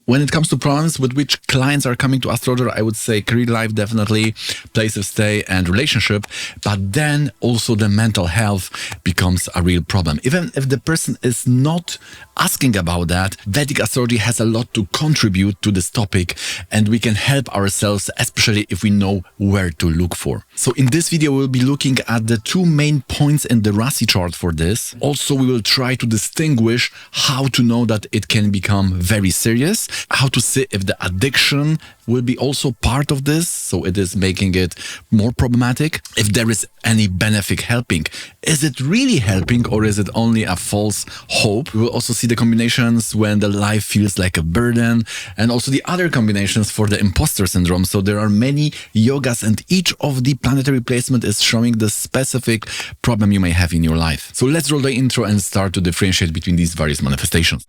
when it comes to problems with which clients are coming to astrologer, I would say career life, definitely, place of stay and relationship. But then also the mental health becomes a real problem. Even if the person is not asking about that, Vedic astrology has a lot to contribute to this topic, and we can help ourselves, especially if we know where to look for. So in this video, we'll be looking at the two main points in the Rasi chart for this. Also, we will try to distinguish how to know that it can become very serious, how to see if the addiction will be also part of this, so it is making it more problematic, if there is any benefit helping. Is it really helping, or is it only a false hope? We will also see the combinations when the life feels like a burden, and also the other combinations for the imposter syndrome. So there are many yogas, and each of the planetary placement is showing the specific problem you may have in your life. So let's roll the intro and start to differentiate between these various manifestations.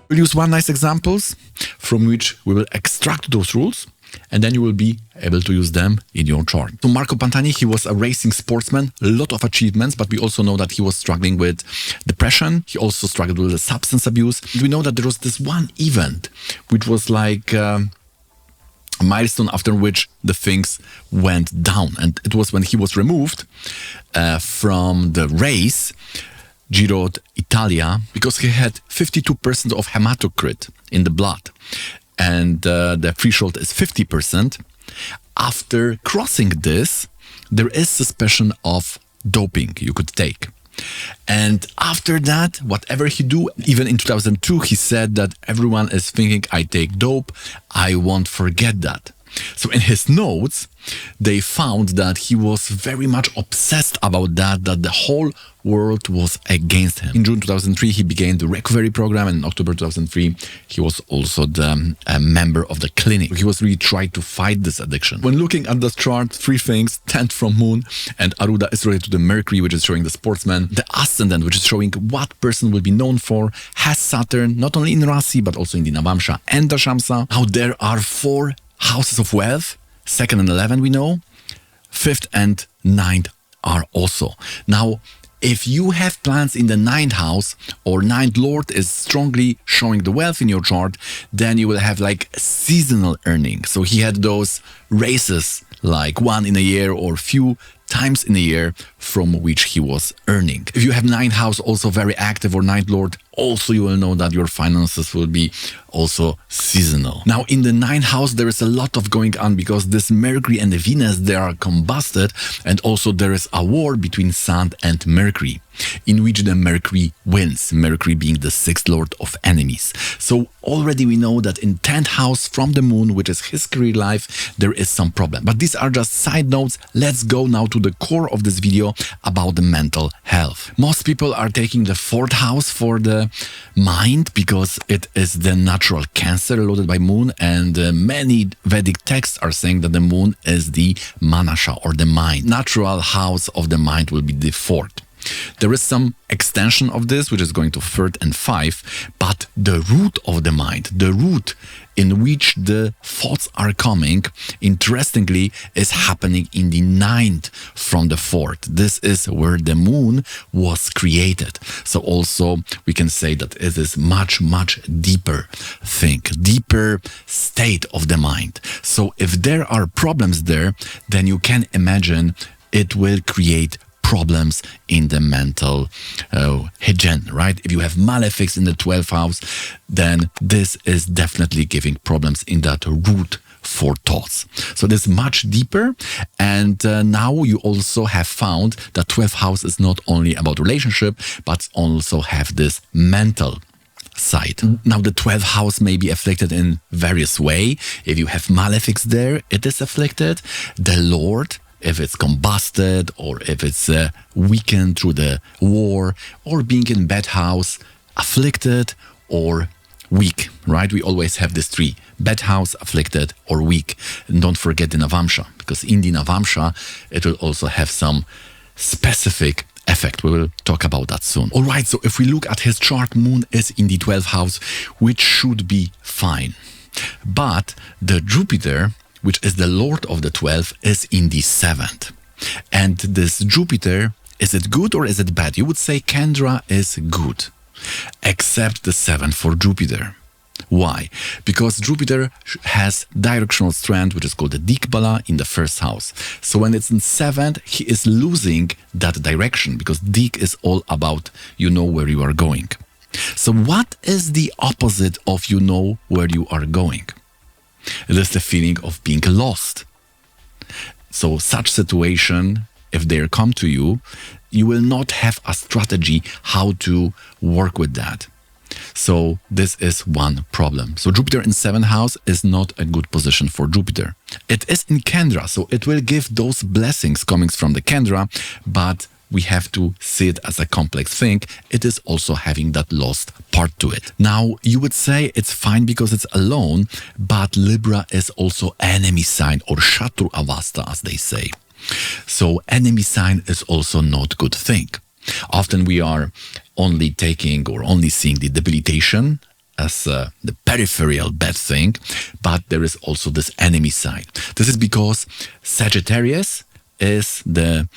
We'll use one nice examples from which we will extract those rules, and then you will be able to use them in your chart. So Marco Pantani, he was a racing sportsman, a lot of achievements, but we also know that he was struggling with depression. He also struggled with substance abuse. We know that there was this one event which was like a milestone after which the things went down, and it was when he was removed from the race Giro d'Italia, because he had 52% of hematocrit in the blood, and the threshold is 50%. After crossing this, there is suspicion of doping you could take. And after that, whatever he do, even in 2002, he said that everyone is thinking, I take dope, I won't forget that. So in his notes, they found that he was very much obsessed about that the whole world was against him. In June 2003, he began the recovery program, and in October 2003, he was also a member of the clinic. He was really trying to fight this addiction. When looking at this chart, three things: 10th from Moon, and Aruda is related to the Mercury, which is showing the sportsman. The Ascendant, which is showing what person will be known for, has Saturn, not only in Rasi, but also in the Navamsha and the Shamsa. Now there are 4 houses of wealth, 2nd and 11 we know, 5th and 9th are also. Now, if you have plans in the 9th house, or 9th lord is strongly showing the wealth in your chart, then you will have like seasonal earning. So he had those races like one in a year or few times in a year from which he was earning. If you have 9th house also very active, or 9th lord, also you will know that your finances will be also seasonal. Now in the 9th house there is a lot of going on, because this Mercury and the Venus, they are combusted, and also there is a war between Sun and Mercury, in which the Mercury wins, Mercury being the 6th lord of enemies. So already we know that in 10th house from the Moon, which is his career life, there is some problem. But these are just side notes. Let's go now to the core of this video about the mental health. Most people are taking the 4th house for the mind, because it is the natural Cancer loaded by Moon, and many Vedic texts are saying that the Moon is the Manasha, or the mind. Natural house of the mind will be the 4th. There is some extension of this, which is going to 3rd and 5th, but the root of the mind, the root in which the thoughts are coming, interestingly, is happening in the 9th from the 4th. This is where the Moon was created. So also we can say that it is much, much deeper thing, deeper state of the mind. So if there are problems there, then you can imagine it will create problems in the mental hygiene, right? If you have malefics in the 12th house, then this is definitely giving problems in that root for thoughts. So this is much deeper, and now you also have found that 12th house is not only about relationship, but also have this mental side. Now the 12th house may be afflicted in various way. If you have malefics there, it is afflicted. The Lord, if it's combusted, or if it's weakened through the war, or being in bad house, afflicted or weak, right? We always have this 3: bad house, afflicted, or weak. And don't forget the Navamsha, because in the Navamsha, it will also have some specific effect. We will talk about that soon. All right, so if we look at his chart, Moon is in the 12th house, which should be fine. But the Jupiter, which is the lord of the 12, is in the 7th. And this Jupiter, is it good or is it bad? You would say Kendra is good, except the 7th for Jupiter. Why? Because Jupiter has directional strand, which is called the Digbala, in the 1st house. So when it's in 7th, he is losing that direction, because Dig is all about you know where you are going. So what is the opposite of you know where you are going? It is the feeling of being lost. So such situation, if they come to you, you will not have a strategy how to work with that. So this is one problem. So Jupiter in 7th house is not a good position for Jupiter. It is in Kendra, so it will give those blessings coming from the Kendra, but we have to see it as a complex thing. It is also having that lost part to it. Now, you would say it's fine because it's alone, but Libra is also enemy sign, or Shatru Avasta, as they say. So enemy sign is also not good thing. Often we are only taking or only seeing the debilitation as the peripheral bad thing, but there is also this enemy side. This is because Sagittarius is the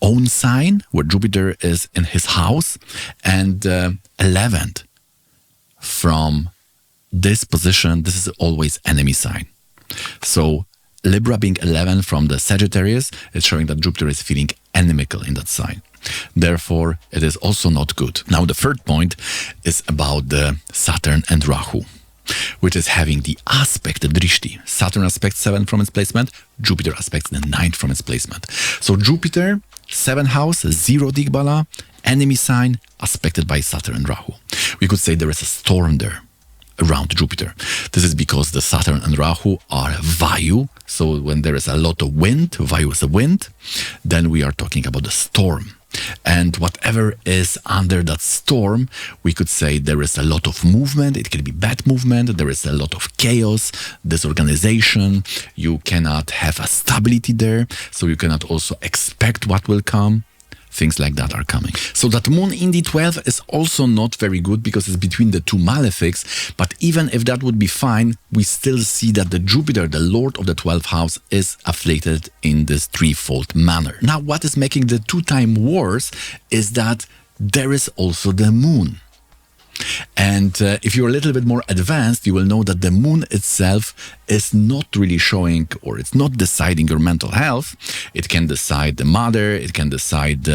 own sign where Jupiter is in his house, and 11th from this position, this is always enemy sign. So Libra being 11 from the Sagittarius is showing that Jupiter is feeling inimical in that sign. Therefore, it is also not good. Now, the third point is about the Saturn and Rahu, which is having the aspect, the drishti. Saturn aspects 7 from its placement, Jupiter aspects the 9th from its placement. So Jupiter, 7th house, 0 Digbala, enemy sign, aspected by Saturn and Rahu. We could say there is a storm there around Jupiter. This is because the Saturn and Rahu are Vayu. So when there is a lot of wind, Vayu is a wind, then we are talking about the storm. And whatever is under that storm, we could say there is a lot of movement. It can be bad movement. There is a lot of chaos, disorganization. You cannot have a stability there. So you cannot also expect what will come. Things like that are coming. So that moon in the 12th is also not very good because it's between the two malefics. But even if that would be fine, we still see that the Jupiter, the lord of the 12th house, is afflicted in this threefold manner. Now, what is making the two-time worse is that there is also the moon. And if you're a little bit more advanced, you will know that the moon itself is not really showing, or it's not deciding your mental health. It can decide the mother, it can decide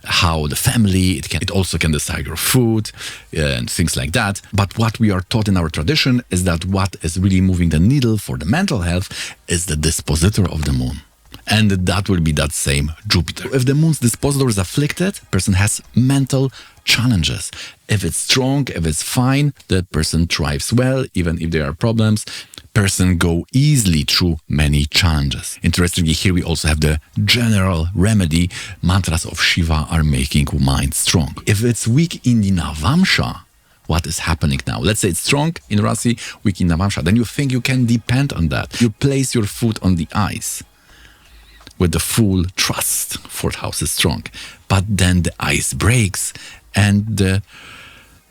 how the family, it also can decide your food and things like that. But what we are taught in our tradition is that what is really moving the needle for the mental health is the dispositor of the moon. And that will be that same Jupiter. If the moon's dispositor is afflicted, person has mental challenges. If it's strong, if it's fine, the person thrives well, even if there are problems. Person go easily through many challenges. Interestingly, here we also have the general remedy. Mantras of Shiva are making mind strong. If it's weak in the Navamsha, what is happening now? Let's say it's strong in Rasi, weak in Navamsha. Then you think you can depend on that. You place your foot on the ice with the full trust. 4th house is strong. But then the ice breaks and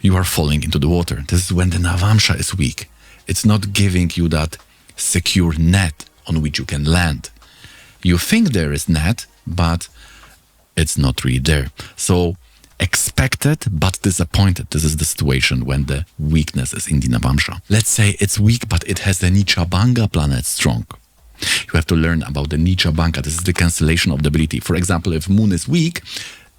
you are falling into the water. This is when the Navamsha is weak. It's not giving you that secure net on which you can land. You think there is net, but it's not really there. So expected but disappointed. This is the situation when the weakness is in the Navamsha. Let's say it's weak, but it has the Nichabanga planet strong. You have to learn about the Nichabanga. This is the cancellation of debility. For example, if moon is weak,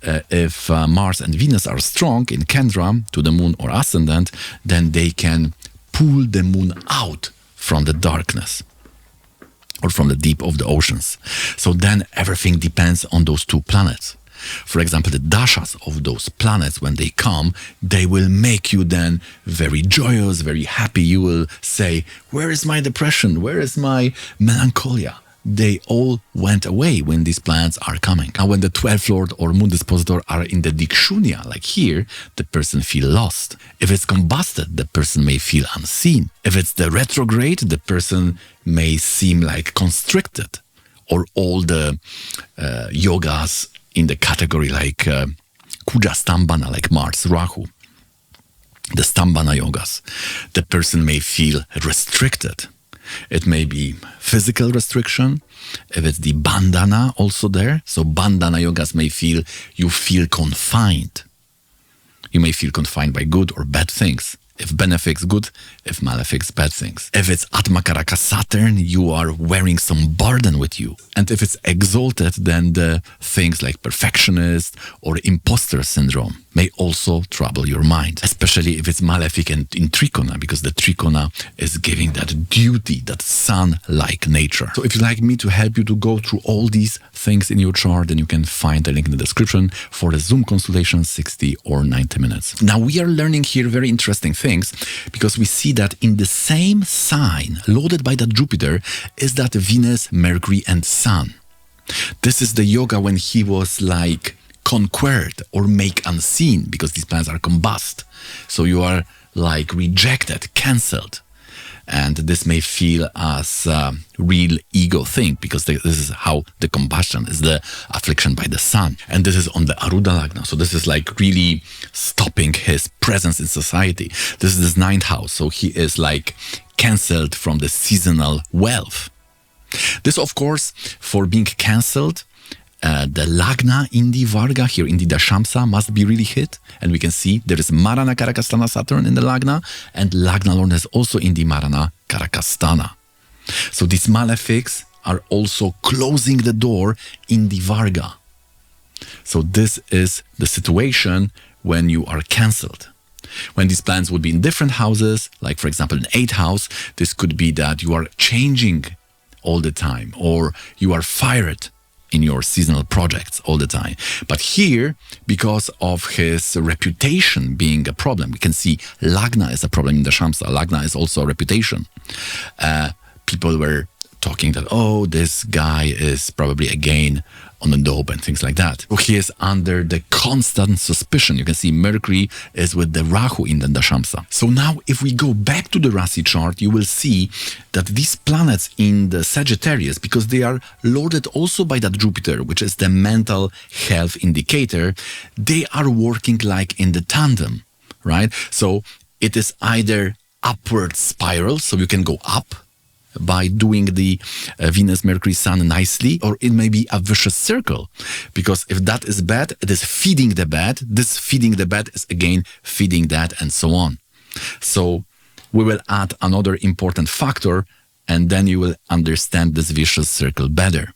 if Mars and Venus are strong in Kendra to the moon or ascendant, then they can pull the moon out from the darkness or from the deep of the oceans. So then everything depends on those two planets. For example, the dashas of those planets, when they come, they will make you then very joyous, very happy. You will say, where is my depression? Where is my melancholia? They all went away when these planets are coming. Now, when the 12th lord or moon dispositor are in the dikshunya, like here, the person feel lost. If it's combusted, the person may feel unseen. If it's the retrograde, the person may seem like constricted. Or all the yogas in the category like Kuja Stambhana, like Mars, Rahu, the Stambhana yogas, the person may feel restricted. It may be physical restriction, if it's the bandhana also there. So bandhana yogas may feel you feel confined. You may feel confined by good or bad things. If benefics, good. If malefics, bad things. If it's Atmakaraka Saturn, you are wearing some burden with you. And if it's exalted, then the things like perfectionist or imposter syndrome may also trouble your mind, especially if it's malefic and in Trikona, because the Trikona is giving that duty, that sun-like nature. So if you'd like me to help you to go through all these things in your chart, then you can find the link in the description for the Zoom consultation, 60 or 90 minutes. Now we are learning here very interesting things, because we see that in the same sign loaded by that Jupiter is that Venus, Mercury and Sun. This is the yoga when he was like conquered or make unseen, because these planets are combust. So you are like rejected, cancelled. And this may feel as a real ego thing, because this is how the combustion is, the affliction by the sun. And this is on the Aruda Lagna. So this is like really stopping his presence in society. This is his 9th house. So he is like cancelled from the seasonal wealth. This, of course, for being cancelled, the Lagna in the Varga here in the Dashamsa must be really hit. And we can see there is Marana Karakastana Saturn in the Lagna, and Lagna Lord is also in the Marana Karakastana. So these malefics are also closing the door in the Varga. So this is the situation when you are cancelled. When these planets would be in different houses, like for example in 8th house, this could be that you are changing all the time, or you are fired in your seasonal projects all the time. But here, because of his reputation being a problem, we can see Lagna is a problem in the Shamsa. Lagna is also a reputation. People were talking that, oh, this guy is probably again on the dope and things like that. So he is under the constant suspicion. You can see Mercury is with the Rahu in the Dashamsa. So now if we go back to the Rasi chart, you will see that these planets in the Sagittarius, because they are loaded also by that Jupiter, which is the mental health indicator, they are working like in the tandem, right? So it is either upward spiral, so you can go up by doing the Venus, Mercury, Sun nicely, or it may be a vicious circle, because if that is bad, it is feeding the bad. This feeding the bad is again feeding that, and so on. So we will add another important factor, and then you will understand this vicious circle better,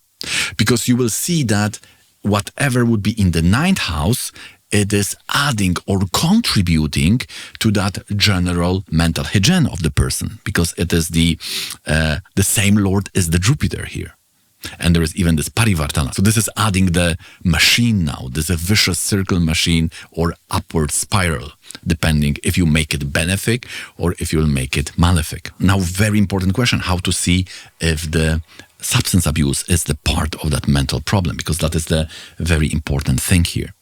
because you will see that whatever would be in the 9th house, it is adding or contributing to that general mental hygiene of the person, because it is the same Lord is the Jupiter here. And there is even this parivartana. So this is adding the machine now. This is a vicious circle machine or upward spiral, depending if you make it benefic or if you will make it malefic. Now, very important question, how to see if the substance abuse is the part of that mental problem, because that is the very important thing here.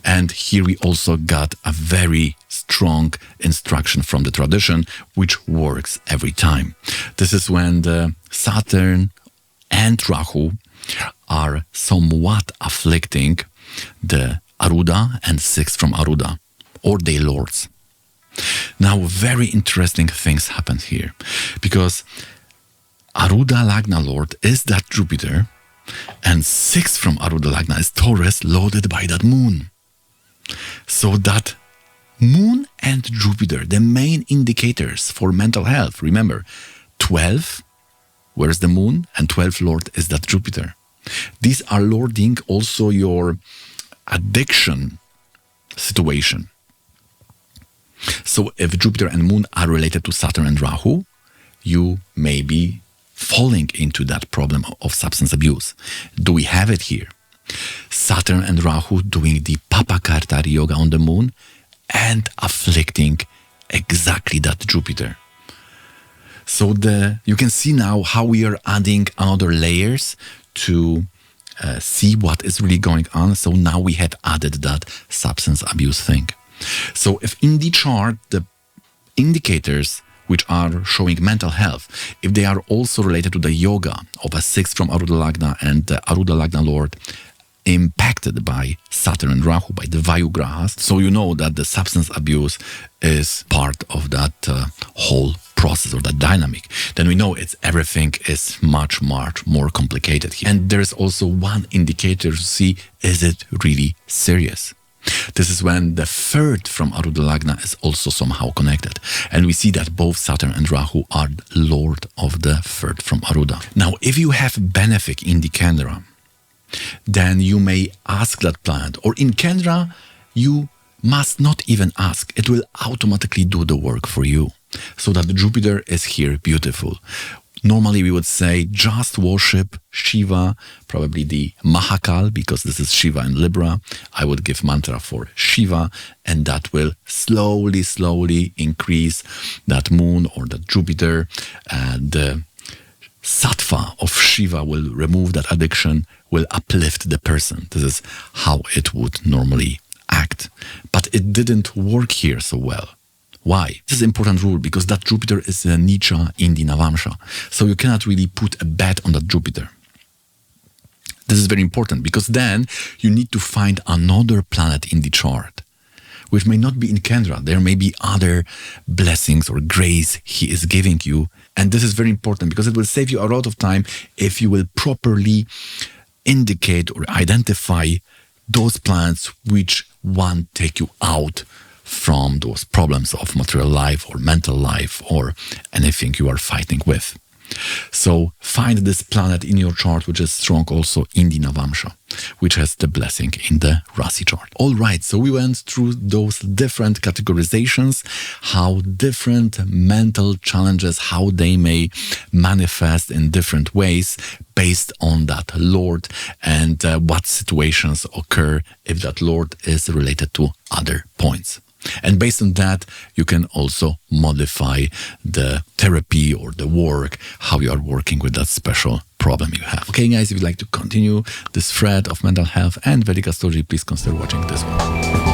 And here we also got a very strong instruction from the tradition, which works every time. This is when the Saturn and Rahu are somewhat afflicting the Aruda and 6th from Aruda, or their lords. Now, very interesting things happen here, because Aruda Lagna Lord is that Jupiter, and 6th from Aruda Lagna is Taurus, loaded by that moon. So that moon and Jupiter, the main indicators for mental health. Remember, 12, where's the moon? And 12 Lord is that Jupiter. These are lording also your addiction situation. So if Jupiter and moon are related to Saturn and Rahu, you may be falling into that problem of substance abuse. Do we have it here? Saturn and Rahu doing the Papakartari yoga on the moon and afflicting exactly that Jupiter. So you can see now how we are adding another layers to see what is really going on. So now we had added that substance abuse thing. So if in the chart, the indicators which are showing mental health, if they are also related to the yoga of a 6th from Aruda Lagna and the Aruda Lagna Lord impacted by Saturn and Rahu, by the Vayugrahas, so you know that the substance abuse is part of that whole process or that dynamic, then we know everything is much, much more complicated here. And there's also one indicator to see, is it really serious? This is when the third from Aruda Lagna is also somehow connected. And we see that both Saturn and Rahu are lord of the third from Aruda. Now, if you have benefic in the Kendra, then you may ask that planet, or in Kendra, you must not even ask. It will automatically do the work for you. So that Jupiter is here beautiful. Normally we would say just worship Shiva, probably the Mahakal, because this is Shiva in Libra. I would give mantra for Shiva, and that will slowly, slowly increase that moon or that Jupiter. The sattva of Shiva will remove that addiction, will uplift the person. This is how it would normally act. But it didn't work here so well. Why? This is an important rule because that Jupiter is a Nicha in the Navamsha. So you cannot really put a bet on that Jupiter. This is very important because then you need to find another planet in the chart, which may not be in Kendra. There may be other blessings or grace he is giving you. And this is very important because it will save you a lot of time if you will properly indicate or identify those planets which one take you out from those problems of material life or mental life or anything you are fighting with. So find this planet in your chart which is strong also in the Navamsha, which has the blessing in the Rasi chart. All right, so we went through those different categorizations, how different mental challenges, how they may manifest in different ways based on that Lord and what situations occur if that Lord is related to other points. And based on that, you can also modify the therapy or the work, how you are working with that special problem you have. Okay, guys, if you'd like to continue this thread of mental health and Vedic astrology, please consider watching this one.